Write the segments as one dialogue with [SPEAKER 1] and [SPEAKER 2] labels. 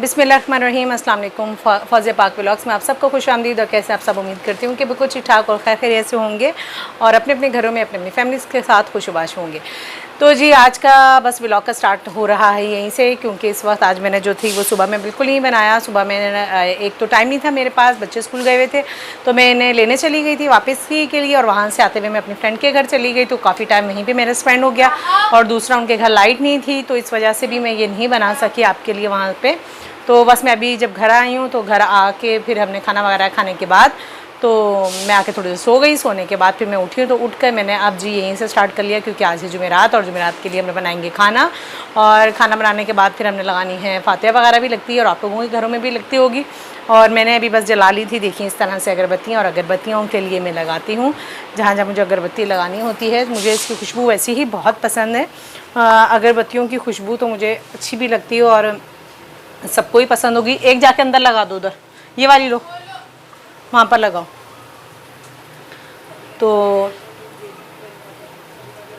[SPEAKER 1] बिस्मिल्लाहिर्रहमानिर्रहीम, अस्सलाम वालेकुम। फौज़े पाक व्लॉग्स में आप सबको खुशामदीद। और कैसे आप सब, उम्मीद करती हूँ कि बिल्कुल ठीक ठाक और खैर खैरियत से होंगे और अपने अपने घरों में अपनी अपनी फैमिलीज़ के साथ खुशबाश होंगे। तो जी, आज का बस व्लॉग का स्टार्ट हो रहा है यहीं से, क्योंकि इस वक्त आज मैंने जो थी वो सुबह में बिल्कुल नहीं बनाया। सुबह मैंने एक तो टाइम नहीं था मेरे पास, बच्चे स्कूल गए हुए थे, तो मैं इन्हें लेने चली गई थी वापस ही के लिए, और वहाँ से आते हुए मैं अपनी फ्रेंड के घर चली गई, तो काफ़ी टाइम वहीं पर मेरा स्पेंड हो गया। और दूसरा, उनके घर लाइट नहीं थी, तो इस वजह से भी मैं ये नहीं बना सकी आपके लिए वहाँ पर। तो बस मैं अभी जब घर आई हूँ तो घर आके फिर हमने खाना वगैरह खाने के बाद तो मैं आके थोड़ी देर सो गई। सोने के बाद फिर मैं उठी हूँ, तो उठ कर मैंने अब जी यहीं से स्टार्ट कर लिया, क्योंकि आज है जुमेरात और जुमेरात के लिए हमने बनाएंगे खाना। और खाना बनाने के बाद फिर हमने लगानी है फातिहा वगैरह भी लगती है, और आप लोगों के घरों में भी लगती होगी। और मैंने अभी बस जला ली थी, देखिए इस तरह से अगरबत्तियाँ, और अगरबत्तियों के लिए मैं लगाती हूँ जहाँ जहाँ मुझे अगरबत्ती लगानी होती है। मुझे इसकी खुशबू वैसी ही बहुत पसंद है। अगरबत्तियों की खुशबू तो मुझे अच्छी भी लगती है और सबको ही पसंद होगी। एक जाके अंदर लगा दो, उधर ये वाली लो, वहाँ पर लगाओ। तो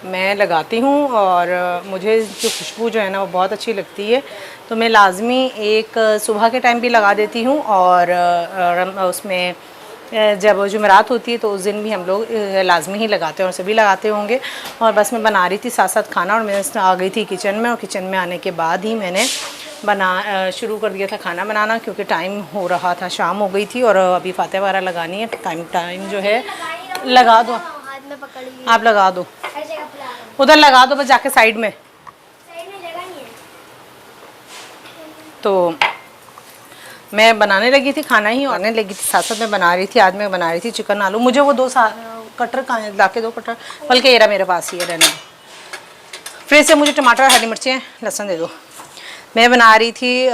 [SPEAKER 1] मैं लगाती हूँ और मुझे जो खुशबू जो है ना वो बहुत अच्छी लगती है, तो मैं लाजमी एक सुबह के टाइम भी लगा देती हूँ। और उसमें जब जुमेरात होती है तो उस दिन भी हम लोग लाजमी ही लगाते हैं, और सभी लगाते होंगे। और बस मैं बना रही थी साथ साथ खाना, और मैं आ गई थी किचन में, और किचन में आने के बाद ही मैंने शुरू कर दिया था खाना बनाना, क्योंकि टाइम हो रहा था, शाम हो गई थी, और अभी फातिहा वगैरह लगानी है। टाइम जो है लगा दो, आप लगा दो, उधर लगा दो बस जाके साइड में। तो मैं बनाने लगी थी खाना ही, बनाने लगी थी साथ साथ मैं बना रही थी। आज मैं बना रही थी चिकन आलू। मुझे वो कटर कहाँ है, ला के दो कटर, बल्कि एरा मेरे पास ही है, रहने दो। फ्रिज से मुझे टमाटर, हरी मिर्चें, लहसुन दे दो। मैं बना रही थी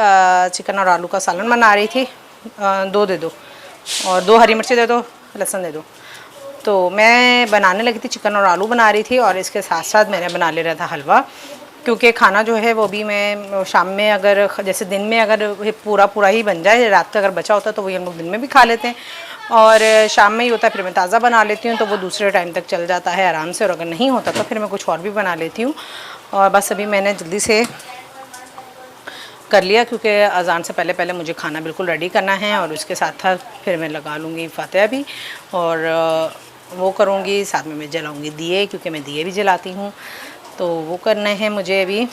[SPEAKER 1] चिकन और आलू का सालन बना रही थी। 2 दे दो, और 2 हरी मिर्चें दे दो, लहसुन दे दो। तो मैं बनाने लगी थी, चिकन और आलू बना रही थी, और इसके साथ साथ मैंने बना ले रहा था हलवा, क्योंकि खाना जो है वो भी मैं शाम में, अगर जैसे दिन में अगर पूरा ही बन जाए, रात का अगर बचा होता तो वही हम लोग दिन में भी खा लेते हैं, और शाम में ही होता है फिर मैं ताज़ा बना लेती हूँ, तो वो दूसरे टाइम तक चल जाता है आराम से। और अगर नहीं होता तो फिर मैं कुछ और भी बना लेती हूँ। और बस अभी मैंने जल्दी से कर लिया, क्योंकि अज़ान से पहले पहले मुझे खाना बिल्कुल रेडी करना है, और उसके साथ साथ फिर मैं लगा लूँगी फातिहा भी, और वो करूँगी। साथ में मैं जलाऊँगी दिए, क्योंकि मैं दिए भी जलाती हूँ, तो वो करने हैं मुझे अभी।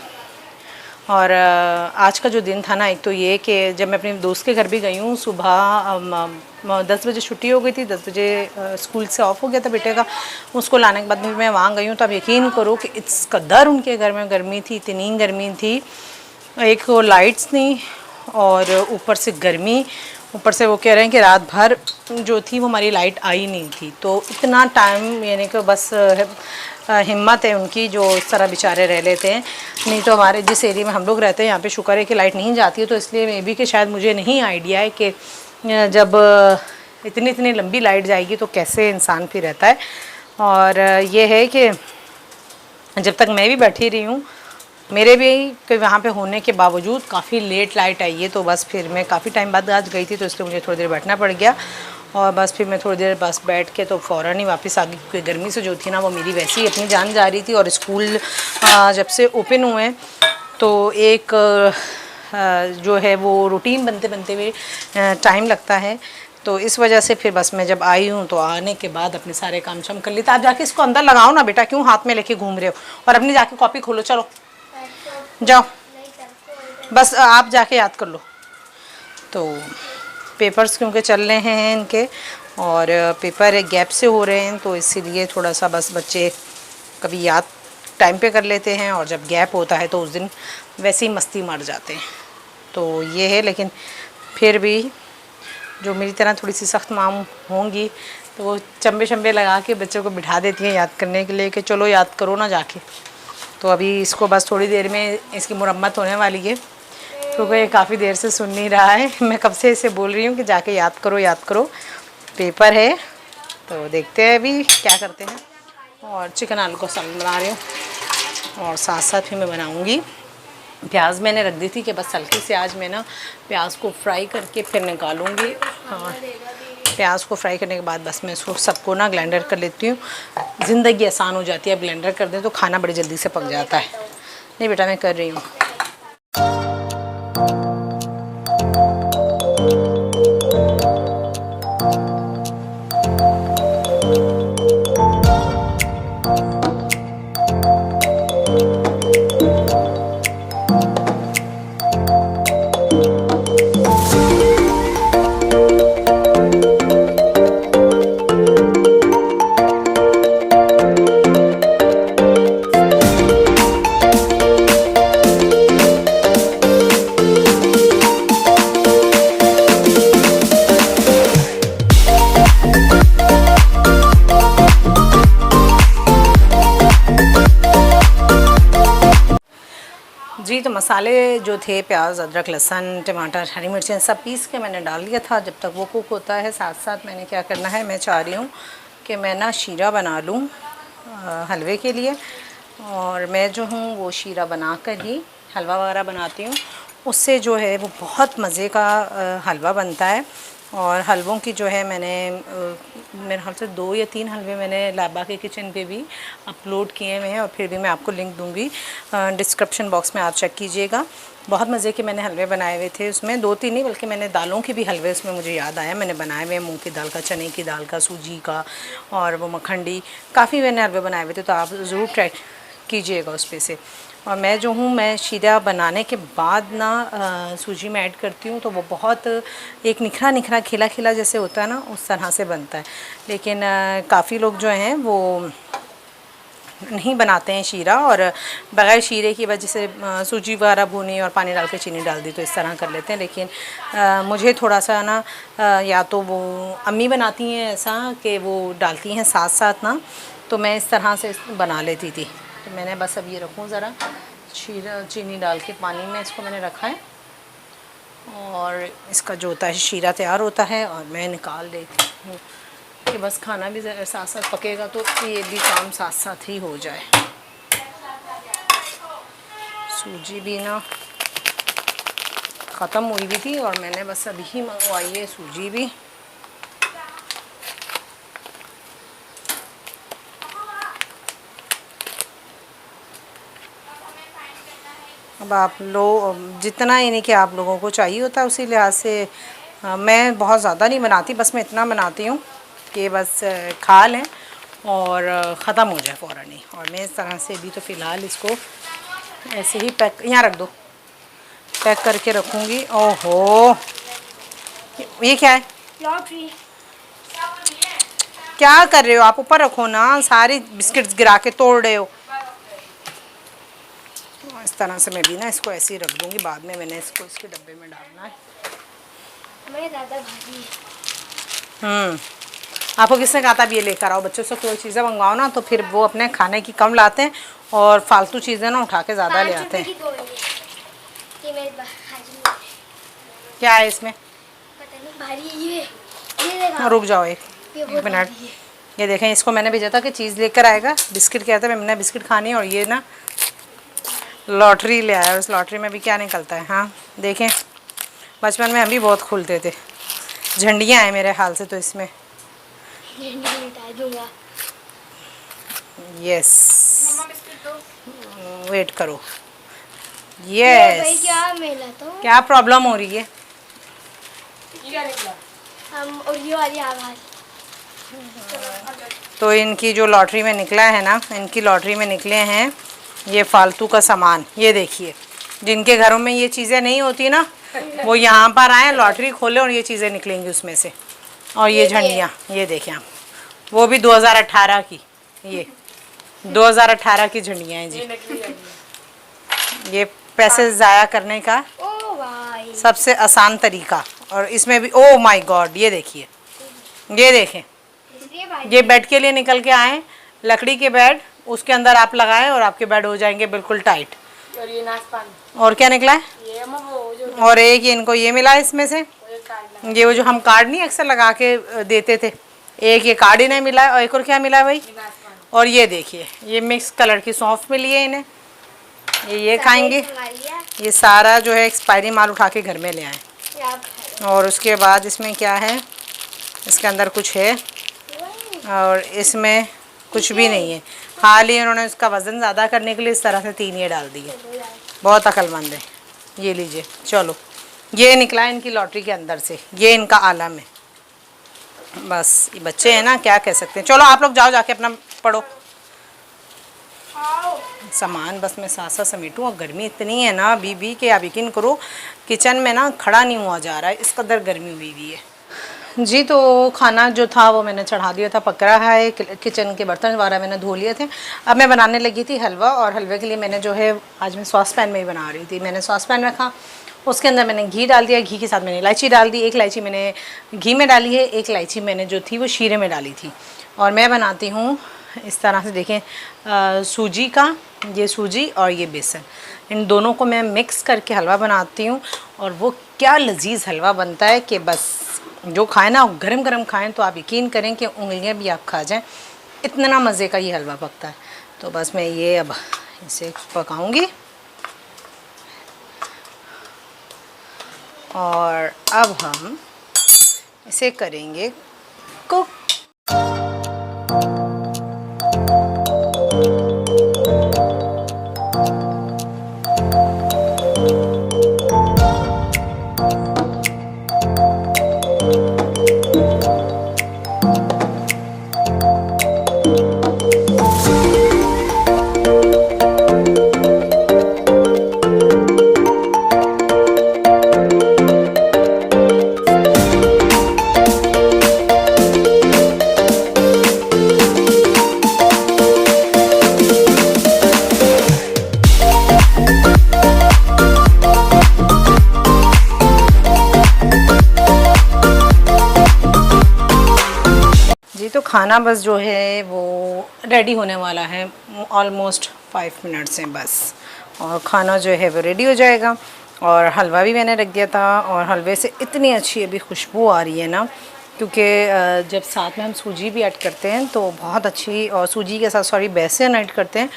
[SPEAKER 1] और आज का जो दिन था ना, एक तो ये कि जब मैं अपने दोस्त के घर भी गई हूँ, सुबह 10 बजे छुट्टी हो गई थी, 10 बजे स्कूल से ऑफ हो गया था बेटे का। उसको लाने के बाद भी मैं वहाँ गई हूँ, तो अब यकीन करो कि इस कदर उनके घर में गर्मी थी, इतनी गर्मी थी, एक तो लाइट्स नहीं, और ऊपर से गर्मी, ऊपर से वो कह रहे हैं कि रात भर जो थी वो हमारी लाइट आई नहीं थी। तो इतना टाइम, यानी कि बस हिम्मत है उनकी जो इस तरह बेचारे रह लेते हैं। नहीं तो हमारे जिस एरिया में हम लोग रहते हैं यहाँ पे शुक्र है कि लाइट नहीं जाती है, तो इसलिए मे बी कि शायद मुझे नहीं आइडिया है कि जब इतनी लंबी लाइट जाएगी तो कैसे इंसान फिर रहता है। और ये है कि जब तक मैं भी बैठी रही हूँ, मेरे भी कि वहाँ पे होने के बावजूद काफ़ी लेट लाइट आई है, तो बस फिर मैं काफ़ी टाइम बाद आज गई थी, तो इसलिए मुझे थोड़ी देर बैठना पड़ गया। और बस फिर मैं थोड़ी देर बस बैठ के तो फ़ौरन ही वापस आ गई, क्योंकि गर्मी से जो थी ना वो मेरी वैसे ही अपनी जान जा रही थी। और स्कूल जब से ओपन हुए हैं तो एक जो है वो रूटीन बनते बनते हुए टाइम लगता है, तो इस वजह से फिर बस मैं जब आई हूँ तो आने के बाद अपने सारे काम शाम कर लेते। आप जाके इसको अंदर लगाओ ना बेटा, क्यों हाथ में लेके घूम रहे हो, और अपनी जाके कॉपी खोलो, चलो जाओ, बस आप जाके याद कर लो। तो पेपर्स क्योंकि चल रहे हैं इनके, और पेपर एक गैप से हो रहे हैं, तो इसीलिए थोड़ा सा बस बच्चे कभी याद टाइम पे कर लेते हैं, और जब गैप होता है तो उस दिन वैसे ही मस्ती मार जाते हैं। तो ये है, लेकिन फिर भी जो मेरी तरह थोड़ी सी सख्त माम होंगी तो वो चंबे शंबे लगा के बच्चों को बिठा देती हैं याद करने के लिए कि चलो याद करो ना जाके। तो अभी इसको बस थोड़ी देर में इसकी मुरम्मत होने वाली है, क्योंकि ये काफ़ी देर से सुन नहीं रहा है। मैं कब से इसे बोल रही हूँ कि जाके याद करो, पेपर है। तो देखते हैं अभी क्या करते हैं। और चिकन आलू का सालन बना रही हूँ, और साथ साथ फिर मैं बनाऊँगी प्याज। मैंने रख दी थी कि बस हल्की से आज मैं ना प्याज को फ्राई करके फिर निकालूँगी। हाँ, प्याज को फ्राई करने के बाद बस मैं इसको सबको ना ग्राइंडर कर लेती हूँ। ज़िंदगी आसान हो जाती है, अब ग्राइंडर कर दें तो खाना बड़ी जल्दी से पक जाता है। नहीं बेटा, मैं कर रही हूँ। मसाले जो थे प्याज, अदरक, लहसुन, टमाटर, हरी मिर्चें सब पीस के मैंने डाल दिया था। जब तक वो कुक होता है साथ साथ मैंने क्या करना है, मैं चाह रही हूँ कि मैं ना शीरा बना लूँ हलवे के लिए। और मैं जो हूँ वो शीरा बना कर ही हलवा वगैरह बनाती हूँ, उससे जो है वो बहुत मज़े का हलवा बनता है। और हलवों की जो है मैंने मेरे ख्याल से 2 या 3 हलवे मैंने लाबा के किचन पे भी अपलोड किए हुए हैं, और फिर भी मैं आपको लिंक दूंगी डिस्क्रिप्शन बॉक्स में, आप चेक कीजिएगा। बहुत मज़े के मैंने हलवे बनाए हुए थे उसमें, 2-3 नहीं बल्कि मैंने दालों के भी हलवे उसमें मुझे याद आया मैंने बनाए हुए, मूँग की दाल का, चने की दाल का, सूजी का और वो मखंडी, काफ़ी मैंने हलवे बनाए हुए थे। तो आप ज़रूर ट्राई कीजिएगा उस पर से। और मैं जो हूँ मैं शीरा बनाने के बाद ना सूजी में ऐड करती हूँ, तो वो बहुत एक निखरा निखरा खिला खिला जैसे होता है ना, उस तरह से बनता है। लेकिन काफ़ी लोग जो हैं वो नहीं बनाते हैं शीरा, और बग़ैर शीरे की वजह से सूजी वगैरह भूनी और पानी डाल के चीनी डाल दी तो इस तरह कर लेते हैं। लेकिन मुझे थोड़ा सा ना या तो वो अम्मी बनाती हैं ऐसा कि वो डालती हैं साथ साथ ना, तो मैं इस तरह से बना लेती थी। तो मैंने बस अब ये रखूँ ज़रा शीरा, चीनी डाल के पानी में इसको मैंने रखा है, और इसका जो होता है शीरा तैयार होता है और मैं निकाल लेती हूँ कि बस खाना भी साथ साथ पकेगा तो ये भी काम साथ साथ ही हो जाए। सूजी भी ना ख़त्म हुई भी थी और मैंने बस अभी ही मंगवाई है सूजी भी। अब आप लोग जितना, यानी कि आप लोगों को चाहिए होता है उसी लिहाज से मैं बहुत ज़्यादा नहीं बनाती, बस मैं इतना बनाती हूँ कि बस खा लें और ख़त्म हो जाए फ़ौरन ही। और मैं इस तरह से भी तो फ़िलहाल इसको ऐसे ही पैक, यहाँ रख दो, पैक करके रखूँगी। ओहो ये क्या है?
[SPEAKER 2] लॉटरी।
[SPEAKER 1] क्या कर रहे हो आप? ऊपर रखो ना, सारी बिस्किट्स गिरा के तोड़ रहे हो। इस तरह से मैं भी ना इसको ऐसे ही रख दूँगी, बाद में मैंने इसको इसके डब्बे में डालना है।
[SPEAKER 2] मेरे दादा भाभी है।
[SPEAKER 1] आपको किसने कहा था अब ये लेकर आओ? बच्चों से कोई चीज़ें मंगवाओ ना तो फिर वो अपने खाने की कम लाते हैं और फालतू चीज़ें ना उठा के ज़्यादा ले आते हैं।
[SPEAKER 2] ये मेरे भाजी है।
[SPEAKER 1] क्या है इसमें?
[SPEAKER 2] पता नहीं, भारी ये देखा।
[SPEAKER 1] रुक जाओ एक मिनट। ये देखें, इसको मैंने भेजा था कि चीज़ लेकर आएगा, बिस्किट क्या था, मैंने बिस्किट खानी है, और ये ना लॉटरी ले आया। उस लॉटरी में भी क्या निकलता है। हाँ देखें, बचपन में हम भी बहुत खुलते थे। झंडियाँ हैं मेरे हाल से तो इसमें। यस, वेट करो। यस, क्या प्रॉब्लम हो रही है?
[SPEAKER 2] और ये वाली आवाज़
[SPEAKER 1] तो इनकी जो लॉटरी में निकला है ना, इनकी लॉटरी में निकले हैं ये फालतू का सामान। ये देखिए, जिनके घरों में ये चीज़ें नहीं होती ना, वो यहाँ पर आए, लॉटरी खोले और ये चीज़ें निकलेंगी उसमें से। और ये झंडियाँ, ये देखें आप, वो भी 2018 की, ये 2018 की झंडियाँ हैं जी। ये पैसे ज़ाया करने का सबसे आसान तरीका। और इसमें भी ओ माय गॉड, ये देखिए, ये देखें, ये बेड के लिए निकल के आए, लकड़ी के बेड, उसके अंदर आप लगाएं और आपके बेड हो जाएंगे बिल्कुल टाइट।
[SPEAKER 2] और ये नाचपान,
[SPEAKER 1] और क्या निकला है?
[SPEAKER 2] ये
[SPEAKER 1] और एक ये इनको ये मिला है इसमें से, ये वो जो हम कार्ड नहीं अक्सर लगा के देते थे, एक ये कार्ड इन्हें मिला है, और एक और क्या मिला है भाई? और ये देखिए, ये मिक्स कलर की सौंफ मिली है इन्हें, ये खाएंगे। ये सारा जो है एक्सपायरी माल उठा के घर में ले आए। और उसके बाद इसमें क्या है, इसके अंदर कुछ है और इसमें कुछ भी नहीं है। हाल ही उन्होंने उसका वज़न ज़्यादा करने के लिए इस तरह से 3 ये डाल दिए। बहुत अक्लमंद है। ये लीजिए, चलो, ये निकला है इनकी लॉटरी के अंदर से, ये इनका आलम है। बस ये बच्चे हैं ना, क्या कह सकते हैं। चलो आप लोग जाओ, जाके अपना पढ़ो। सामान बस मैं साथ साथ समेटूँ, और गर्मी इतनी है ना बीबी के, आप यकीन करो किचन में ना खड़ा नहीं हुआ जा रहा है, इस कदर गर्मी हुई हुई है जी। तो खाना जो था वो मैंने चढ़ा दिया था, पक रहा है। किचन के बर्तन वगैरह मैंने धो लिए थे। अब मैं बनाने लगी थी हलवा, और हलवे के लिए मैंने जो है आज मैं सॉस पैन में ही बना रही थी। मैंने सॉस पैन रखा, उसके अंदर मैंने घी डाल दिया, घी के साथ मैंने इलायची डाल दी। एक इलायची मैंने घी में डाली है, एक इलायची मैंने जो थी वो शीरे में डाली थी। और मैं बनाती हूँ इस तरह से, देखें, सूजी का, ये सूजी और ये बेसन, इन दोनों को मैं मिक्स करके हलवा बनाती हूँ और वो क्या लजीज हलवा बनता है कि बस जो खाए ना गरम गरम खाएं तो आप यकीन करें कि उंगलियां भी आप खा जाएं, इतना मज़े का ये हलवा पकता है। तो बस मैं ये अब इसे पकाऊंगी और अब हम इसे करेंगे कुक। जी तो खाना बस जो है वो रेडी होने वाला है, ऑलमोस्ट 5 मिनट्स हैं बस, और खाना जो है वो रेडी हो जाएगा। और हलवा भी मैंने रख दिया था और हलवे से इतनी अच्छी अभी खुशबू आ रही है ना, क्योंकि जब साथ में हम सूजी भी ऐड करते हैं तो बहुत अच्छी, और सूजी के साथ सॉरी बेसन ऐड करते हैं,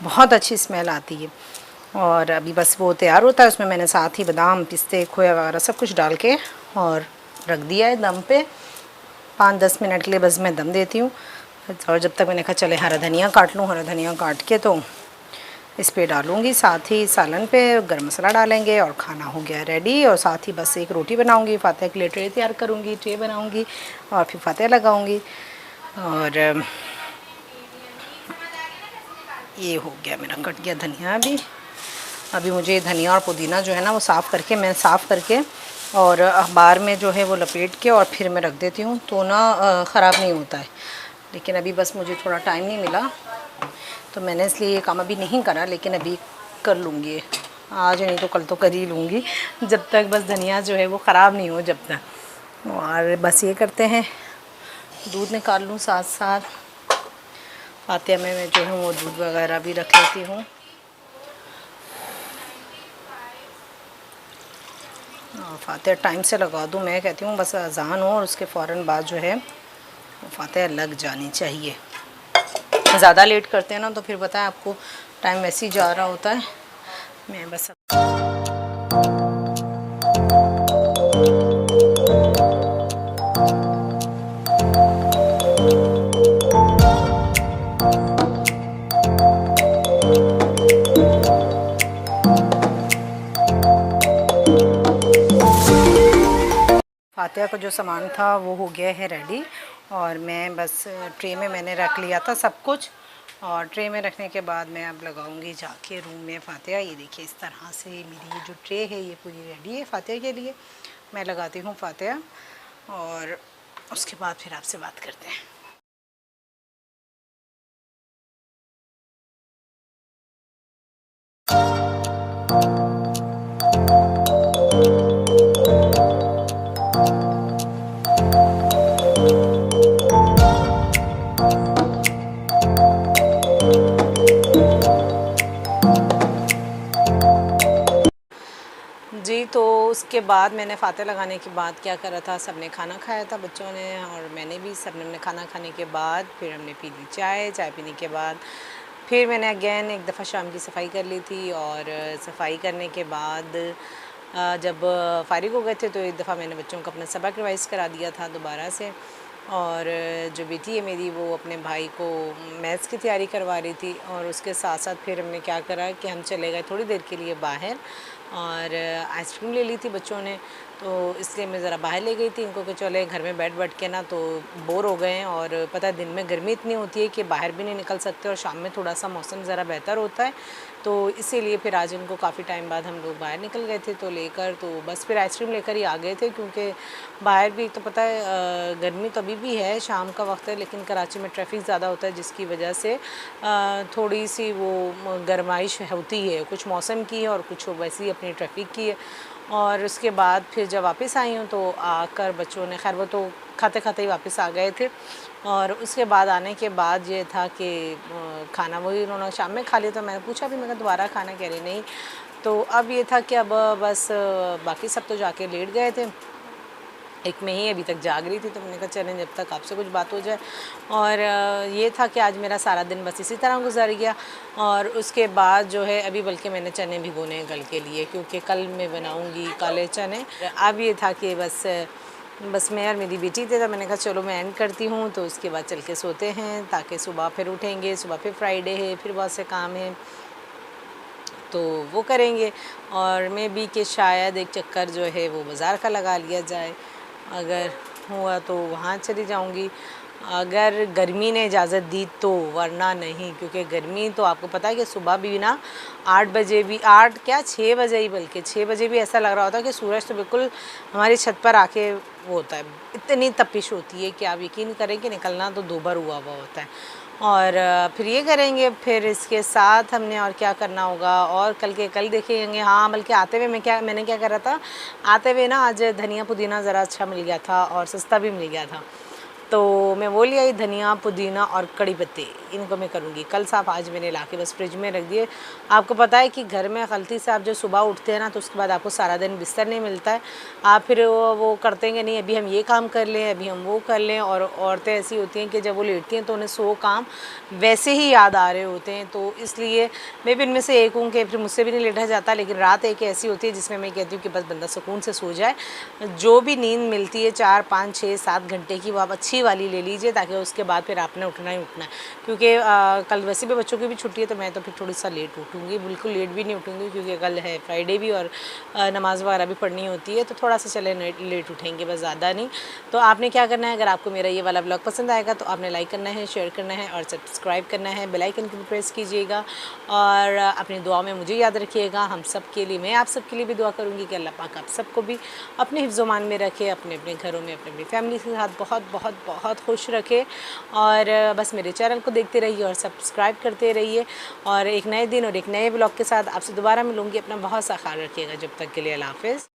[SPEAKER 1] बहुत अच्छी स्मेल आती है। और अभी बस वो तैयार होता है, उसमें मैंने साथ ही बादाम पिस्ते खोया वगैरह सब कुछ डाल के और रख दिया है दम पे। 5-10 मिनट के लिए बस मैं दम देती हूँ। और जब तक मैंने कहा चले हरा धनिया काट लूँ, हरा धनिया काट के तो इस पे डालूँगी, साथ ही सालन पे गरम मसाला डालेंगे और खाना हो गया रेडी। और साथ ही बस एक रोटी बनाऊँगी, फातिहा के लिए ट्रे तैयार करूँगी, ट्रे बनाऊँगी और फिर फातिहा लगाऊँगी। और ये हो गया मेरा कट गया धनिया। अभी मुझे धनिया और पुदीना जो है ना वो साफ़ करके और अखबार में जो है वो लपेट के और फिर मैं रख देती हूँ, तो ना ख़राब नहीं होता है। लेकिन अभी बस मुझे थोड़ा टाइम नहीं मिला तो मैंने इसलिए ये काम अभी नहीं करा, लेकिन अभी कर लूँगी, आज नहीं तो कल तो कर ही लूँगी, जब तक बस धनिया जो है वो ख़राब नहीं हो जब तक। और बस ये करते हैं, दूध निकाल लूँ साथ साथ, फातिहा में मैं जो हूँ वो दूध वगैरह भी रख लेती हूँ। फातिहा टाइम से लगा दूँ, मैं कहती हूँ बस अज़ान हो और उसके फ़ौरन बाद जो है फातिहा लग जानी चाहिए। ज़्यादा लेट करते हैं ना तो फिर पता है आपको टाइम वैसे ही जा रहा होता है। मैं बस फातिहा का जो सामान था वो हो गया है रेडी। और मैं बस ट्रे में मैंने रख लिया था सब कुछ, और ट्रे में रखने के बाद मैं अब लगाऊंगी जाके रूम में फातिहा। ये देखिए इस तरह से मेरी ये जो ट्रे है ये पूरी रेडी है फातिहा के लिए। मैं लगाती हूँ फातिहा और उसके बाद फिर आपसे बात करते हैं। जी तो उसके बाद मैंने फातिहा लगाने के बाद क्या करा था, सबने खाना खाया था बच्चों ने और मैंने भी, सबने हमने खाना खाने के बाद फिर हमने पी ली चाय पीने के बाद फिर मैंने अगेन एक दफ़ा शाम की सफाई कर ली थी। और सफाई करने के बाद जब फ़ारिग हो गए थे तो एक दफ़ा मैंने बच्चों को अपना सबक रिवाइज़ करा दिया था दोबारा से। और जो बेटी है मेरी वो अपने भाई को मैथ्स की तैयारी करवा रही थी, और उसके साथ साथ फिर हमने क्या करा कि हम चले गए थोड़ी देर के लिए बाहर और आइसक्रीम ले ली थी बच्चों ने, तो इसलिए मैं ज़रा बाहर ले गई थी इनको कि चले, घर में बैठ के ना तो बोर हो गए हैं। और पता है दिन में गर्मी इतनी होती है कि बाहर भी नहीं निकल सकते, और शाम में थोड़ा सा मौसम ज़रा बेहतर होता है, तो इसीलिए फिर आज इनको काफ़ी टाइम बाद हम लोग बाहर निकल गए थे तो लेकर, तो बस फिर आइसक्रीम लेकर ही आ गए थे, क्योंकि बाहर भी तो पता है गर्मी तो अभी भी है, शाम का वक्त है, लेकिन कराची में ट्रैफिक ज़्यादा होता है जिसकी वजह से थोड़ी सी वो गर्माइश होती है, कुछ मौसम की है और कुछ वैसी अपनी ट्रैफिक की है। और उसके बाद फिर जब वापस आई हूँ तो आकर बच्चों ने, खैर वो तो खाते खाते ही वापस आ गए थे। और उसके बाद आने के बाद ये था कि खाना वही उन्होंने शाम में खा लिया। तो मैंने पूछा भी, मैं कहा दोबारा खाना, कह रही नहीं। तो अब ये था कि अब बस बाकी सब तो जाके लेट गए थे, एक में ही अभी तक जाग रही थी। तो मैंने कहा चलें जब तक आपसे कुछ बात हो जाए। और ये था कि आज मेरा सारा दिन बस इसी तरह गुजर गया। और उसके बाद जो है अभी बल्कि मैंने चने भिगोने हैं कल के लिए, क्योंकि कल मैं बनाऊंगी काले चने। अब ये था कि बस मैं और मेरी बेटी थे, तो मैंने कहा चलो मैं एंड करती हूँ, तो उसके बाद चल के सोते हैं ताकि सुबह फिर उठेंगे। सुबह फिर फ्राइडे है, फिर बहुत से काम हैं तो वो करेंगे। और मैं भी कि शायद एक चक्कर जो है वो बाज़ार का लगा लिया जाए, अगर हुआ तो वहाँ चली जाऊँगी, अगर गर्मी ने इजाज़त दी तो, वरना नहीं। क्योंकि गर्मी तो आपको पता है कि सुबह भी ना 8 बजे भी, 8 क्या 6 बजे ही, बल्कि 6 बजे भी ऐसा लग रहा होता है कि सूरज तो बिल्कुल हमारी छत पर आके वो होता है। इतनी तपिश होती है कि आप यकीन करें कि निकलना तो दोबार हुआ होता है। और फिर ये करेंगे, फिर इसके साथ हमने और क्या करना होगा और कल के कल देखेंगे। हाँ, बल्कि आते हुए मैंने क्या करा था, आते हुए ना आज धनिया पुदीना ज़रा अच्छा मिल गया था और सस्ता भी मिल गया था, तो मैं वो ले आई धनिया पुदीना और कड़ी पत्ते। इनको मैं करूँगी कल साफ़, आज मैंने ला के बस फ्रिज में रख दिए। आपको पता है कि घर में गलती से आप जो सुबह उठते हैं ना, तो उसके बाद आपको सारा दिन बिस्तर नहीं मिलता है। आप फिर वो करते हैं कि नहीं अभी हम ये काम कर लें, अभी हम वो कर लें। और औरतें ऐसी होती हैं कि जब वो लेटती हैं तो उन्हें 100 काम वैसे ही याद आ रहे होते हैं। तो इसलिए मैं भी इनमें से एक हूँ कि फिर मुझसे भी नहीं लेटा जाता, लेकिन रात एक ऐसी होती है जिसमें मैं कहती हूँ कि बस बंदा सुकून से सो जाए। जो भी नींद मिलती है 4, 5, 6, 7 घंटे की, वो आप अच्छी वाली ले लीजिए, ताकि उसके बाद फिर आपने उठना ही उठना है। क्योंकि कल वैसे भी बच्चों की भी छुट्टी है, तो मैं तो फिर थोड़ी सा लेट उठूँगी, बिल्कुल लेट भी नहीं उठूँगी, क्योंकि कल है फ्राइडे भी और नमाज़ वगैरह भी पढ़नी होती है, तो थोड़ा सा चले लेट उठेंगे, बस ज़्यादा नहीं। तो आपने क्या करना है, अगर आपको मेरा ये वाला ब्लॉग पसंद आएगा तो आपने लाइक करना है, शेयर करना है और सब्सक्राइब करना है, बेल आइकन को भी प्रेस कीजिएगा। और अपनी दुआ में मुझे याद रखिएगा, हम सब के लिए, मैं आप सब के लिए भी दुआ करूँगी कि अल्लाह पाक आप सबको भी अपने हिफ्ज़-ओ-मान में रखे, अपने अपने घरों में अपनी फैमिली के साथ बहुत बहुत बहुत खुश रखे। और बस मेरे चैनल को देखते रहिए और सब्सक्राइब करते रहिए। और एक नए दिन और एक नए ब्लॉग के साथ आपसे दोबारा मिलूँगी। अपना बहुत सा ख्याल रखिएगा। जब तक के लिए अल्लाह हाफ़िज़।